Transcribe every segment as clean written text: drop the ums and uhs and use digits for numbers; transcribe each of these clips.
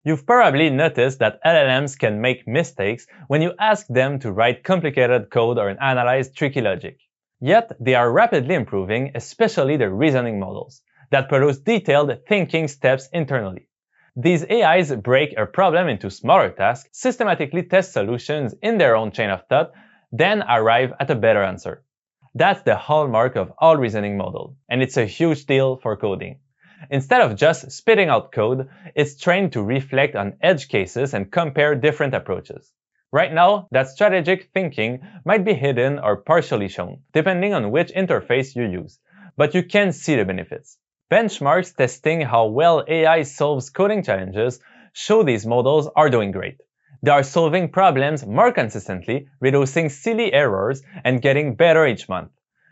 You've probably noticed that LLMs can make mistakes when you ask them to write complicated code or analyze tricky logic. Yet, they are rapidly improving, especially the reasoning models, that produce detailed thinking steps internally. These AIs break a problem into smaller tasks, systematically test solutions in their own chain of thought, then arrive at a better answer. That's the hallmark of all reasoning models, and it's a huge deal for coding. Instead of just spitting out code, it's trained to reflect on edge cases and compare different approaches. Right now, that strategic thinking might be hidden or partially shown, depending on which interface you use, but you can see the benefits. Benchmarks testing how well AI solves coding challenges show these models are doing great. They are solving problems more consistently, reducing silly errors, and getting better each month.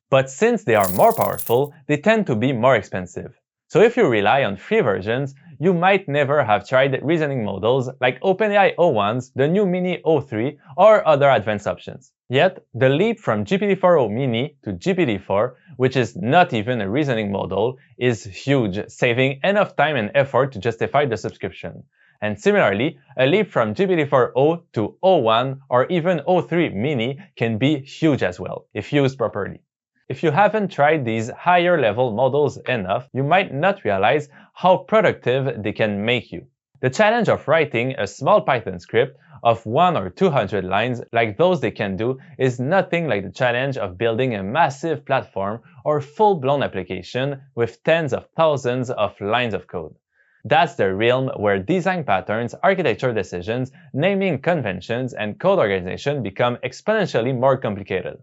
But since they are more powerful, they tend to be more expensive. So if you rely on free versions, you might never have tried reasoning models like OpenAI O1's, the new Mini O3, or other advanced options. Yet, the leap from GPT-4o Mini to GPT-4, which is not even a reasoning model, is huge, saving enough time and effort to justify the subscription. And similarly, a leap from GPT-4o to O1 or even O3 Mini can be huge as well, if used properly. If you haven't tried these higher-level models enough, you might not realize how productive they can make you. The challenge of writing a small Python script of 100 or 200 lines like those they can do is nothing like the challenge of building a massive platform or full-blown application with tens of thousands of lines of code. That's the realm where design patterns, architecture decisions, naming conventions, and code organization become exponentially more complicated.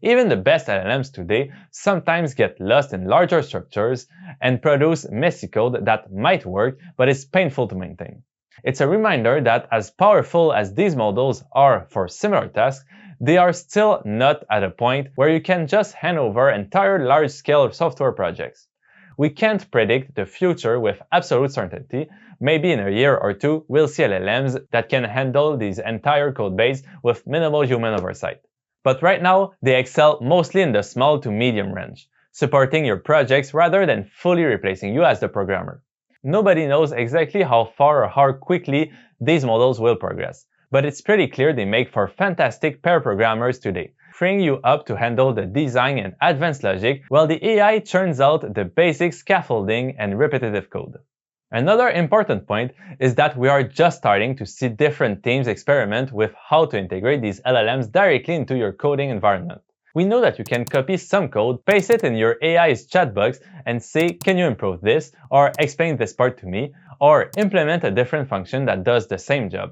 Even the best LLMs today sometimes get lost in larger structures and produce messy code that might work but is painful to maintain. It's a reminder that as powerful as these models are for similar tasks, they are still not at a point where you can just hand over entire large-scale software projects. We can't predict the future with absolute certainty. Maybe in a year or two, we'll see LLMs that can handle these entire codebase with minimal human oversight. But right now, they excel mostly in the small to medium range, supporting your projects rather than fully replacing you as the programmer. Nobody knows exactly how far or how quickly these models will progress, but it's pretty clear they make for fantastic pair programmers today, freeing you up to handle the design and advanced logic while the AI churns out the basic scaffolding and repetitive code. Another important point is that we are just starting to see different teams experiment with how to integrate these LLMs directly into your coding environment. We know that you can copy some code, paste it in your AI's chat box, and say, "Can you improve this?" or "Explain this part to me," or implement a different function that does the same job.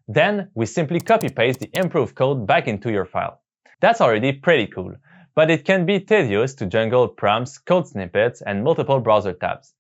Then, we simply copy-paste the improved code back into your file. That's already pretty cool, but it can be tedious to jungle prompts, code snippets, and multiple browser tabs.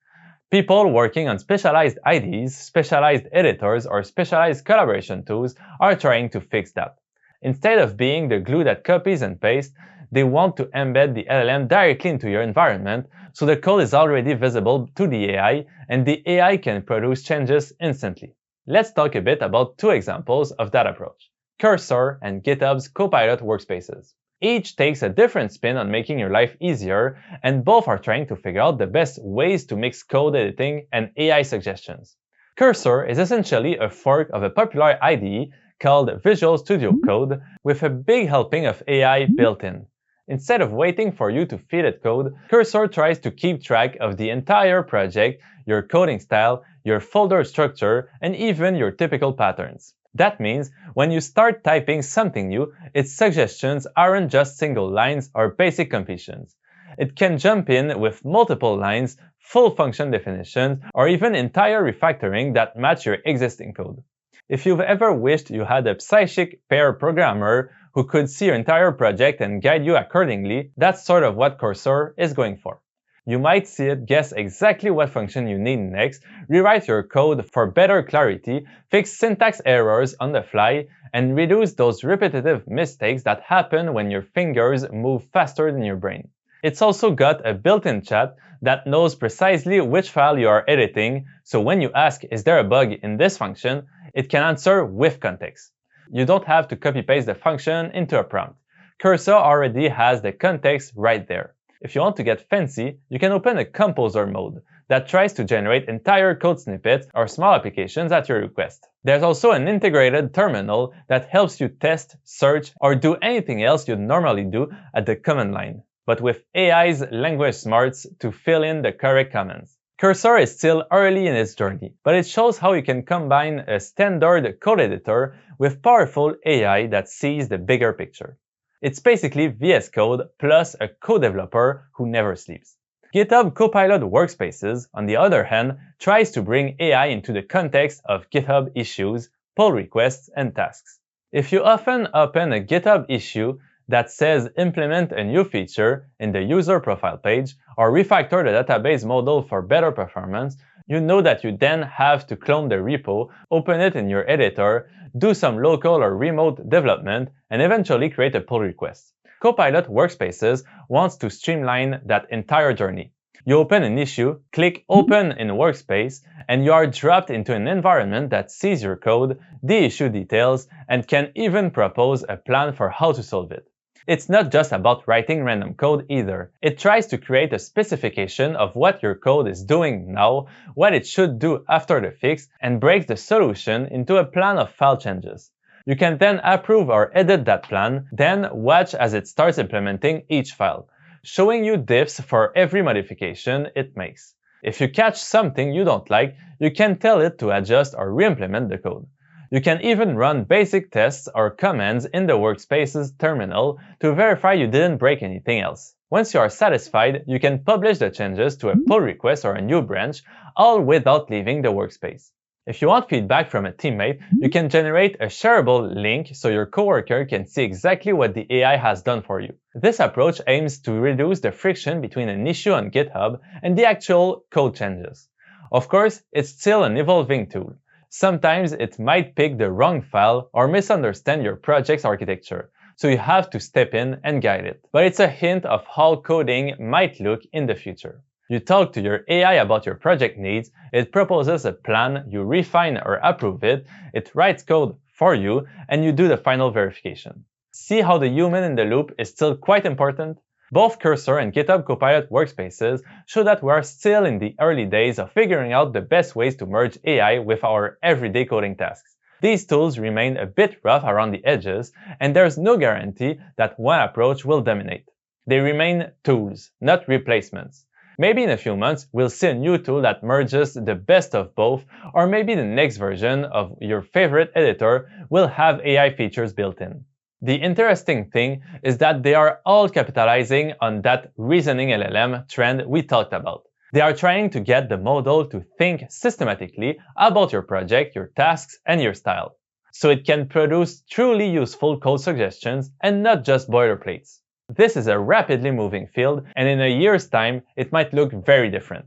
People working on specialized IDEs, specialized editors, or specialized collaboration tools are trying to fix that. Instead of being the glue that copies and pastes, they want to embed the LLM directly into your environment so the code is already visible to the AI and the AI can produce changes instantly. Let's talk a bit about two examples of that approach: Cursor and GitHub's Copilot Workspaces. Each takes a different spin on making your life easier, and both are trying to figure out the best ways to mix code editing and AI suggestions. Cursor is essentially a fork of a popular IDE called Visual Studio Code with a big helping of AI built in. Instead of waiting for you to feed it code, Cursor tries to keep track of the entire project, your coding style, your folder structure, and even your typical patterns. That means when you start typing something new, its suggestions aren't just single lines or basic completions. It can jump in with multiple lines, full function definitions, or even entire refactoring that match your existing code. If you've ever wished you had a psychic pair programmer who could see your entire project and guide you accordingly, that's sort of what Cursor is going for. You might see it guess exactly what function you need next, rewrite your code for better clarity, fix syntax errors on the fly, and reduce those repetitive mistakes that happen when your fingers move faster than your brain. It's also got a built-in chat that knows precisely which file you are editing, so when you ask, "Is there a bug in this function?" it can answer with context. You don't have to copy-paste the function into a prompt. Cursor already has the context right there. If you want to get fancy, you can open a composer mode, that tries to generate entire code snippets or small applications at your request. There's also an integrated terminal that helps you test, search, or do anything else you'd normally do at the command line, but with AI's language smarts to fill in the correct commands. Cursor is still early in its journey, but it shows how you can combine a standard code editor with powerful AI that sees the bigger picture. It's basically VS Code plus a co-developer who never sleeps. GitHub Copilot Workspaces, on the other hand, tries to bring AI into the context of GitHub issues, pull requests, and tasks. If you often open a GitHub issue that says implement a new feature in the user profile page or refactor the database model for better performance, you know that you then have to clone the repo, open it in your editor, do some local or remote development, and eventually create a pull request. Copilot Workspaces wants to streamline that entire journey. You open an issue, click Open in Workspace, and you are dropped into an environment that sees your code, the issue details, and can even propose a plan for how to solve it. It's not just about writing random code either. It tries to create a specification of what your code is doing now, what it should do after the fix, and breaks the solution into a plan of file changes. You can then approve or edit that plan, then watch as it starts implementing each file, showing you diffs for every modification it makes. If you catch something you don't like, you can tell it to adjust or re-implement the code. You can even run basic tests or commands in the Workspaces terminal to verify you didn't break anything else. Once you are satisfied, you can publish the changes to a pull request or a new branch, all without leaving the workspace. If you want feedback from a teammate, you can generate a shareable link so your coworker can see exactly what the AI has done for you. This approach aims to reduce the friction between an issue on GitHub and the actual code changes. Of course, it's still an evolving tool. Sometimes it might pick the wrong file or misunderstand your project's architecture, so you have to step in and guide it. But it's a hint of how coding might look in the future. You talk to your AI about your project needs, it proposes a plan, you refine or approve it, it writes code for you, and you do the final verification. See how the human in the loop is still quite important? Both Cursor and GitHub Copilot Workspaces show that we are still in the early days of figuring out the best ways to merge AI with our everyday coding tasks. These tools remain a bit rough around the edges, and there's no guarantee that one approach will dominate. They remain tools, not replacements. Maybe in a few months, we'll see a new tool that merges the best of both, or maybe the next version of your favorite editor will have AI features built in. The interesting thing is that they are all capitalizing on that reasoning LLM trend we talked about. They are trying to get the model to think systematically about your project, your tasks, and your style, so it can produce truly useful code suggestions and not just boilerplates. This is a rapidly moving field, and in a year's time, it might look very different.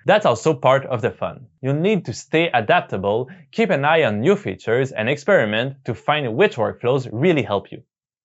That's also part of the fun. You need to stay adaptable, keep an eye on new features, and experiment to find which workflows really help you.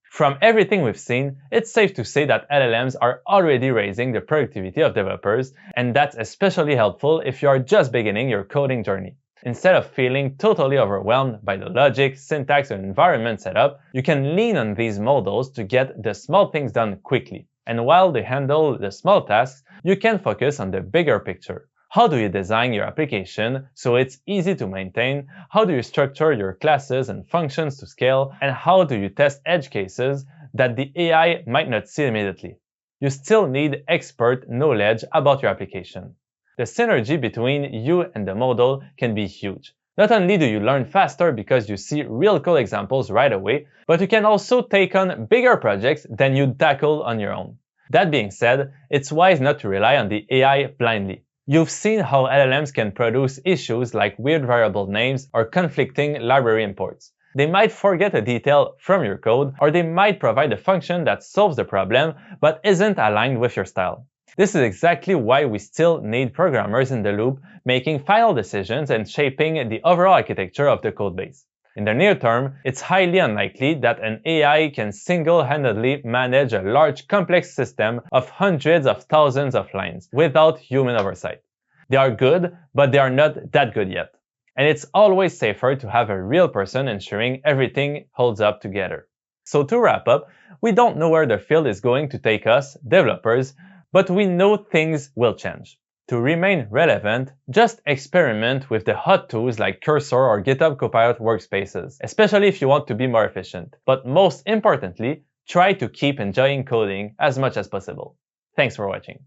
From everything we've seen, it's safe to say that LLMs are already raising the productivity of developers, and that's especially helpful if you are just beginning your coding journey. Instead of feeling totally overwhelmed by the logic, syntax, and environment setup, you can lean on these models to get the small things done quickly. And while they handle the small tasks, you can focus on the bigger picture. How do you design your application so it's easy to maintain? How do you structure your classes and functions to scale? And how do you test edge cases that the AI might not see immediately? You still need expert knowledge about your application. The synergy between you and the model can be huge. Not only do you learn faster because you see real code examples right away, but you can also take on bigger projects than you'd tackle on your own. That being said, it's wise not to rely on the AI blindly. You've seen how LLMs can produce issues like weird variable names or conflicting library imports. They might forget a detail from your code, or they might provide a function that solves the problem but isn't aligned with your style. This is exactly why we still need programmers in the loop making final decisions and shaping the overall architecture of the codebase. In the near term, it's highly unlikely that an AI can single-handedly manage a large complex system of hundreds of thousands of lines without human oversight. They are good, but they are not that good yet. And it's always safer to have a real person ensuring everything holds up together. So to wrap up, we don't know where the field is going to take us, developers, but we know things will change. To remain relevant, just experiment with the hot tools like Cursor or GitHub Copilot Workspaces, especially if you want to be more efficient. But most importantly, try to keep enjoying coding as much as possible. Thanks for watching.